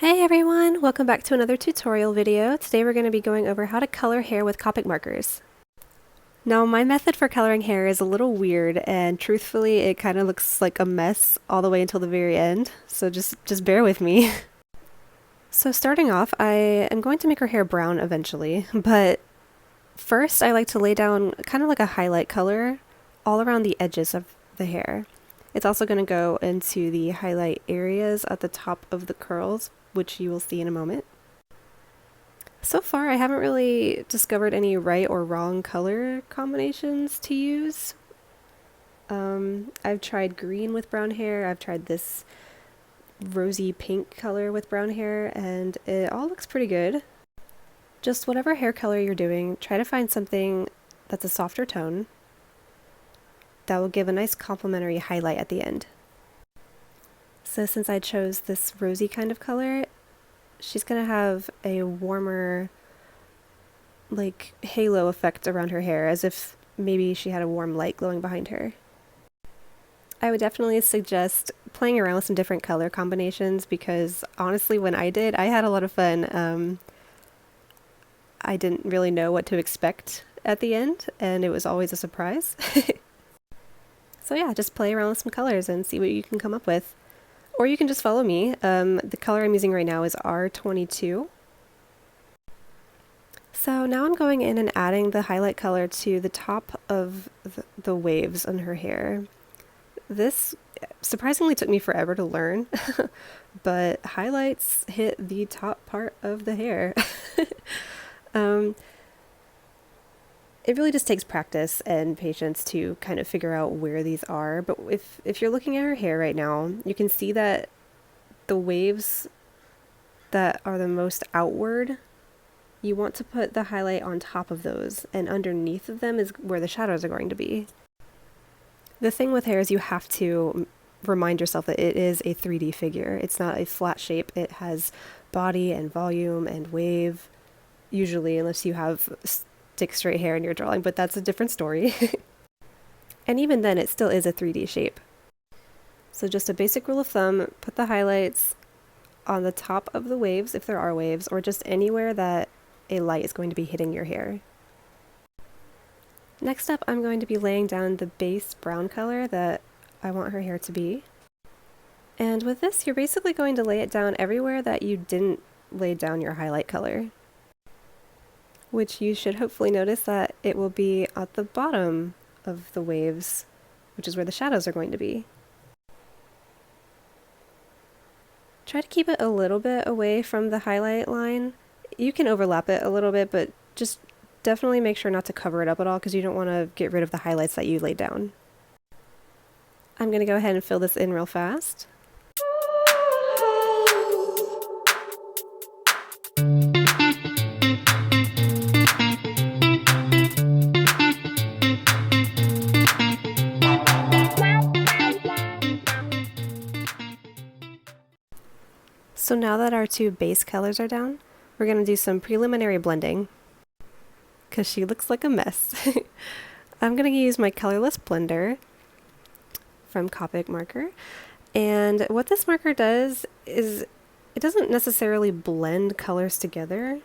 Hey everyone, welcome back to another tutorial video. Today we're going to be going over how to color hair with Copic markers. Now my method for coloring hair is a little weird and truthfully it kind of looks like a mess all the way until the very end, so just bear with me. So starting off, I am going to make her hair brown eventually, but first I like to lay down kind of like a highlight color all around the edges of the hair. It's also going to go into the highlight areas at the top of the curls, which you will see in a moment. So far, I haven't really discovered any right or wrong color combinations to use. I've tried green with brown hair, I've tried this rosy pink color with brown hair, and it all looks pretty good. Just whatever hair color you're doing, try to find something that's a softer tone that will give a nice complementary highlight at the end. So since I chose this rosy kind of color, she's going to have a warmer, like, halo effect around her hair, as if maybe she had a warm light glowing behind her. I would definitely suggest playing around with some different color combinations because honestly, when I did, I had a lot of fun. I didn't really know what to expect at the end, and it was always a surprise. So yeah, just play around with some colors and see what you can come up with. Or you can just follow me. The color I'm using right now is R22. So now I'm going in and adding the highlight color to the top of the waves on her hair. This surprisingly took me forever to learn, but highlights hit the top part of the hair. It really just takes practice and patience to kind of figure out where these are, but if you're looking at her hair right now, you can see that the waves that are the most outward, you want to put the highlight on top of those, and underneath of them is where the shadows are going to be. The thing with hair is you have to remind yourself that it is a 3D figure. It's not a flat shape. It has body and volume and wave, usually, unless you have stick straight hair in your drawing, but that's a different story. And even then, it still is a 3D shape. So just a basic rule of thumb, put the highlights on the top of the waves, if there are waves, or just anywhere that a light is going to be hitting your hair. Next up, I'm going to be laying down the base brown color that I want her hair to be. And with this, you're basically going to lay it down everywhere that you didn't lay down your highlight color, which you should hopefully notice that it will be at the bottom of the waves, which is where the shadows are going to be. Try to keep it a little bit away from the highlight line. You can overlap it a little bit, but just definitely make sure not to cover it up at all because you don't want to get rid of the highlights that you laid down. I'm going to go ahead and fill this in real fast. So now that our two base colors are down, we're going to do some preliminary blending because she looks like a mess. I'm going to use my colorless blender from Copic marker, and what this marker does is it doesn't necessarily blend colors together,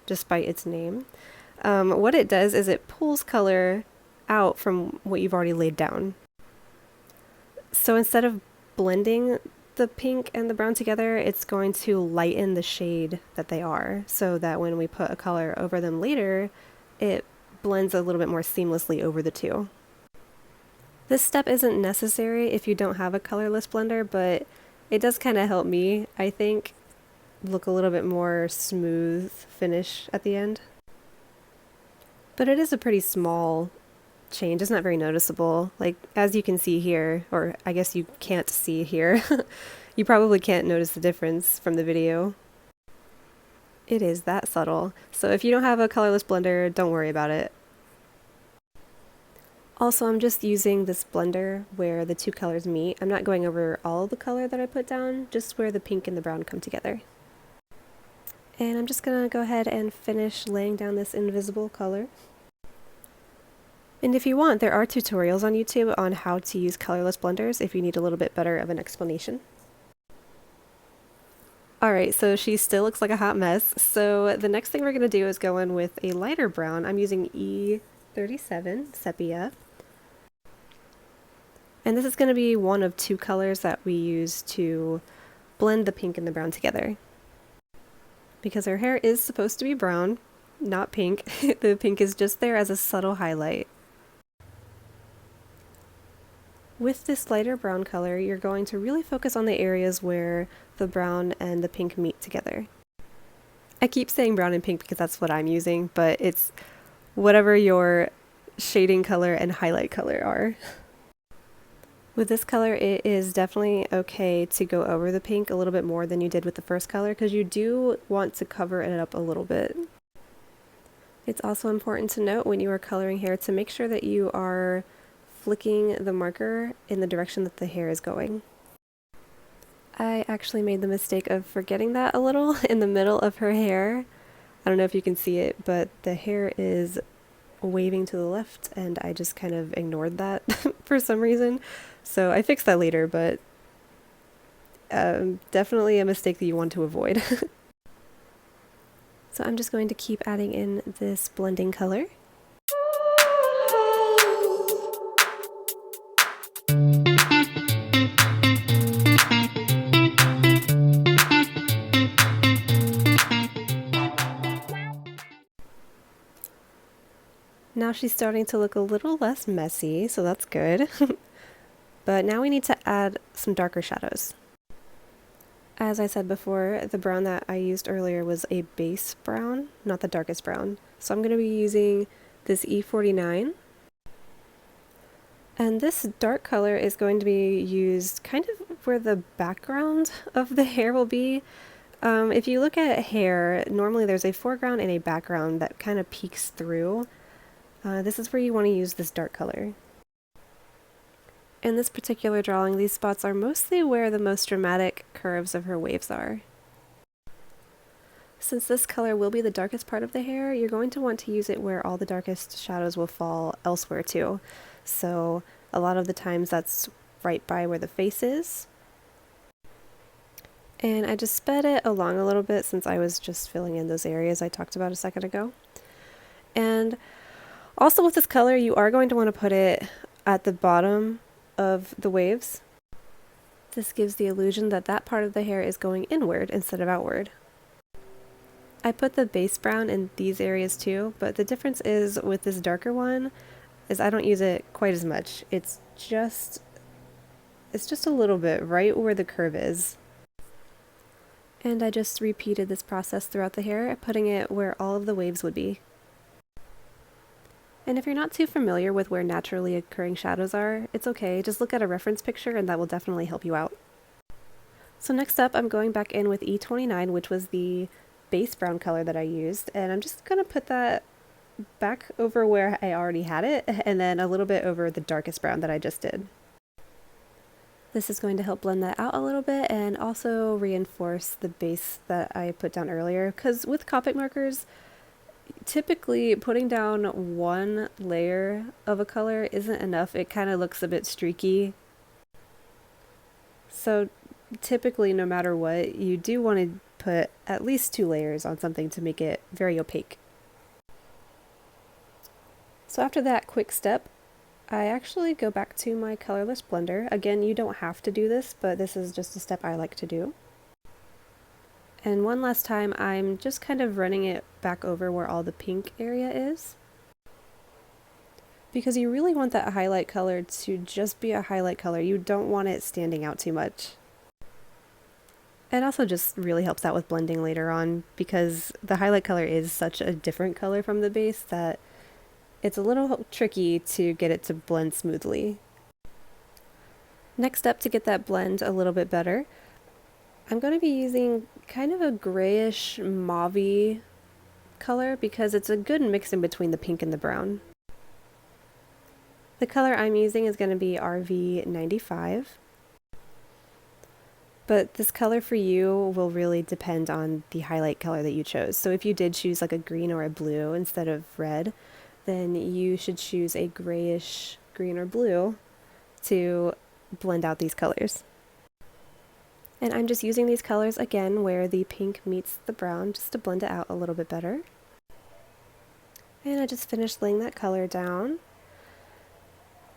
despite its name. What it does is it pulls color out from what you've already laid down. So instead of blending the pink and the brown together, it's going to lighten the shade that they are, so that when we put a color over them later, it blends a little bit more seamlessly over the two. This step isn't necessary if you don't have a colorless blender, but it does kind of help me, I think, look a little bit more smooth finish at the end. But it is a pretty small change. It's not very noticeable. Like, as you can see here, or I guess you can't see here, you probably can't notice the difference from the video. It is that subtle. So if you don't have a colorless blender, don't worry about it. Also, I'm just using this blender where the two colors meet. I'm not going over all the color that I put down, just where the pink and the brown come together. And I'm just gonna go ahead and finish laying down this invisible color. And if you want, there are tutorials on YouTube on how to use colorless blenders if you need a little bit better of an explanation. Alright, so she still looks like a hot mess. So the next thing we're going to do is go in with a lighter brown. I'm using E37 Sepia. And this is going to be one of two colors that we use to blend the pink and the brown together. Because her hair is supposed to be brown, not pink. The pink is just there as a subtle highlight. With this lighter brown color, you're going to really focus on the areas where the brown and the pink meet together. I keep saying brown and pink because that's what I'm using, but it's whatever your shading color and highlight color are. With this color, it is definitely okay to go over the pink a little bit more than you did with the first color because you do want to cover it up a little bit. It's also important to note when you are coloring hair to make sure that you are flicking the marker in the direction that the hair is going. I actually made the mistake of forgetting that a little in the middle of her hair. I don't know if you can see it, but the hair is waving to the left and I just kind of ignored that for some reason. So I fixed that later, but definitely a mistake that you want to avoid. So I'm just going to keep adding in this blending color. Now she's starting to look a little less messy, so that's good. But now we need to add some darker shadows. As I said before, the brown that I used earlier was a base brown, not the darkest brown. So I'm going to be using this E49. And this dark color is going to be used kind of where the background of the hair will be. If you look at hair, normally there's a foreground and a background that kind of peeks through. This is where you want to use this dark color. In this particular drawing, these spots are mostly where the most dramatic curves of her waves are. Since this color will be the darkest part of the hair, you're going to want to use it where all the darkest shadows will fall elsewhere too. So a lot of the times that's right by where the face is. And I just sped it along a little bit since I was just filling in those areas I talked about a second ago. And also with this color, you are going to want to put it at the bottom of the waves. This gives the illusion that that part of the hair is going inward instead of outward. I put the base brown in these areas too, but the difference is with this darker one is I don't use it quite as much. It's just a little bit right where the curve is. And I just repeated this process throughout the hair, putting it where all of the waves would be. And if you're not too familiar with where naturally occurring shadows are, it's okay, just look at a reference picture and that will definitely help you out. So next up, I'm going back in with E29, which was the base brown color that I used, and I'm just going to put that back over where I already had it, and then a little bit over the darkest brown that I just did. This is going to help blend that out a little bit and also reinforce the base that I put down earlier, because with Copic markers, typically putting down one layer of a color isn't enough. It kind of looks a bit streaky. So typically, no matter what, you do want to put at least 2 layers on something to make it very opaque. So after that quick step, I actually go back to my colorless blender. Again, you don't have to do this, but this is just a step I like to do. And one last time, I'm just kind of running it back over where all the pink area is. Because you really want that highlight color to just be a highlight color. You don't want it standing out too much. It also just really helps out with blending later on because the highlight color is such a different color from the base that it's a little tricky to get it to blend smoothly. Next up, to get that blend a little bit better, I'm going to be using kind of a grayish mauve-y color because it's a good mix in between the pink and the brown. The color I'm using is going to be RV95. But this color for you will really depend on the highlight color that you chose. So if you did choose like a green or a blue instead of red, then you should choose a grayish green or blue to blend out these colors. And I'm just using these colors again where the pink meets the brown just to blend it out a little bit better. And I just finished laying that color down.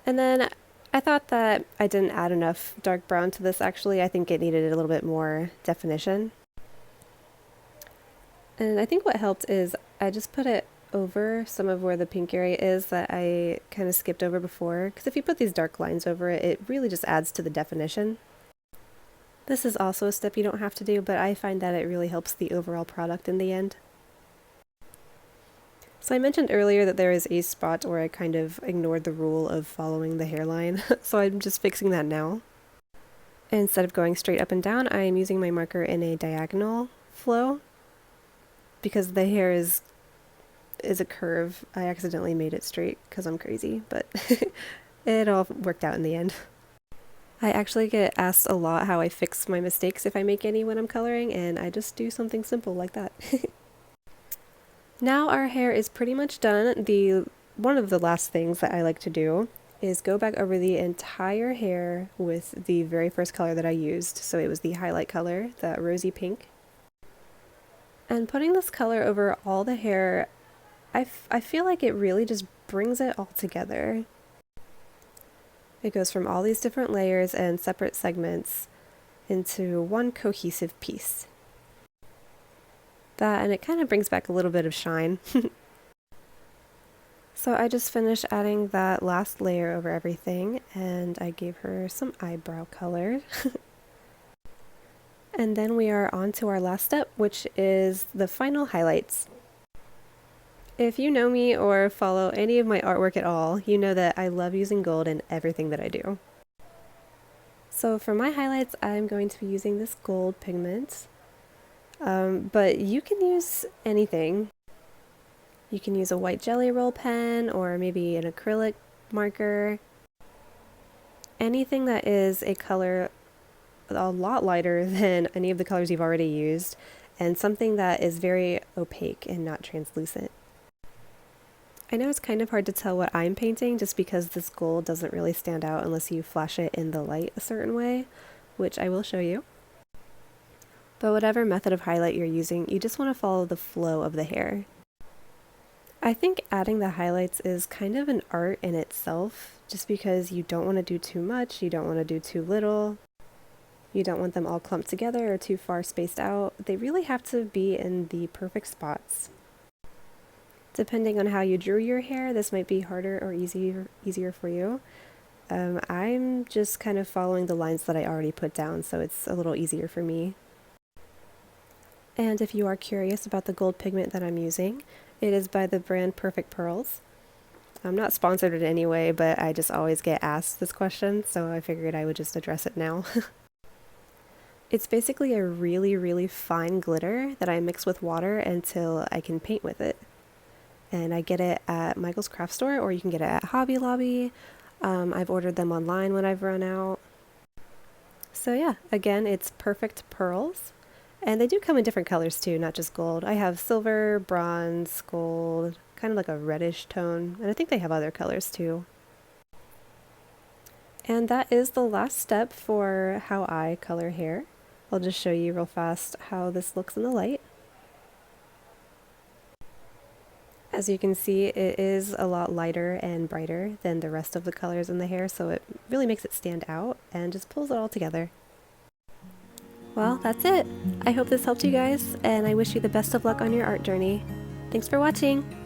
And then I thought that I didn't add enough dark brown to this actually. I think it needed a little bit more definition. And I think what helped is I just put it over some of where the pink area is that I kind of skipped over before, because if you put these dark lines over it, it really just adds to the definition. This is also a step you don't have to do, but I find that it really helps the overall product in the end. So I mentioned earlier that there is a spot where I kind of ignored the rule of following the hairline, so I'm just fixing that now. Instead of going straight up and down, I am using my marker in a diagonal flow. Because the hair is a curve, I accidentally made it straight because I'm crazy, but it all worked out in the end. I actually get asked a lot how I fix my mistakes if I make any when I'm coloring, and I just do something simple like that. Now our hair is pretty much done. One of the last things that I like to do is go back over the entire hair with the very first color that I used. So it was the highlight color, that rosy pink. And putting this color over all the hair, I feel like it really just brings it all together. It goes from all these different layers and separate segments into one cohesive piece. And it kind of brings back a little bit of shine. So I just finished adding that last layer over everything, and I gave her some eyebrow color. And then we are on to our last step, which is the final highlights. If you know me or follow any of my artwork at all, you know that I love using gold in everything that I do. So for my highlights, I'm going to be using this gold pigment, but you can use anything. You can use a white jelly roll pen or maybe an acrylic marker. Anything that is a color a lot lighter than any of the colors you've already used, and something that is very opaque and not translucent. I know it's kind of hard to tell what I'm painting just because this gold doesn't really stand out unless you flash it in the light a certain way, which I will show you. But whatever method of highlight you're using, you just want to follow the flow of the hair. I think adding the highlights is kind of an art in itself, just because you don't want to do too much, you don't want to do too little. You don't want them all clumped together or too far spaced out. They really have to be in the perfect spots. Depending on how you drew your hair, this might be harder or easier for you. I'm just kind of following the lines that I already put down, so it's a little easier for me. And if you are curious about the gold pigment that I'm using, it is by the brand Perfect Pearls. I'm not sponsored in any way, but I just always get asked this question, so I figured I would just address it now. It's basically a really, really fine glitter that I mix with water until I can paint with it. And I get it at Michael's Craft Store, or you can get it at Hobby Lobby. I've ordered them online when I've run out. So yeah, again, it's Perfect Pearls. And they do come in different colors too, not just gold. I have silver, bronze, gold, kind of like a reddish tone. And I think they have other colors too. And that is the last step for how I color hair. I'll just show you real fast how this looks in the light. As you can see, it is a lot lighter and brighter than the rest of the colors in the hair, so it really makes it stand out and just pulls it all together. Well, that's it. I hope this helped you guys, and I wish you the best of luck on your art journey. Thanks for watching!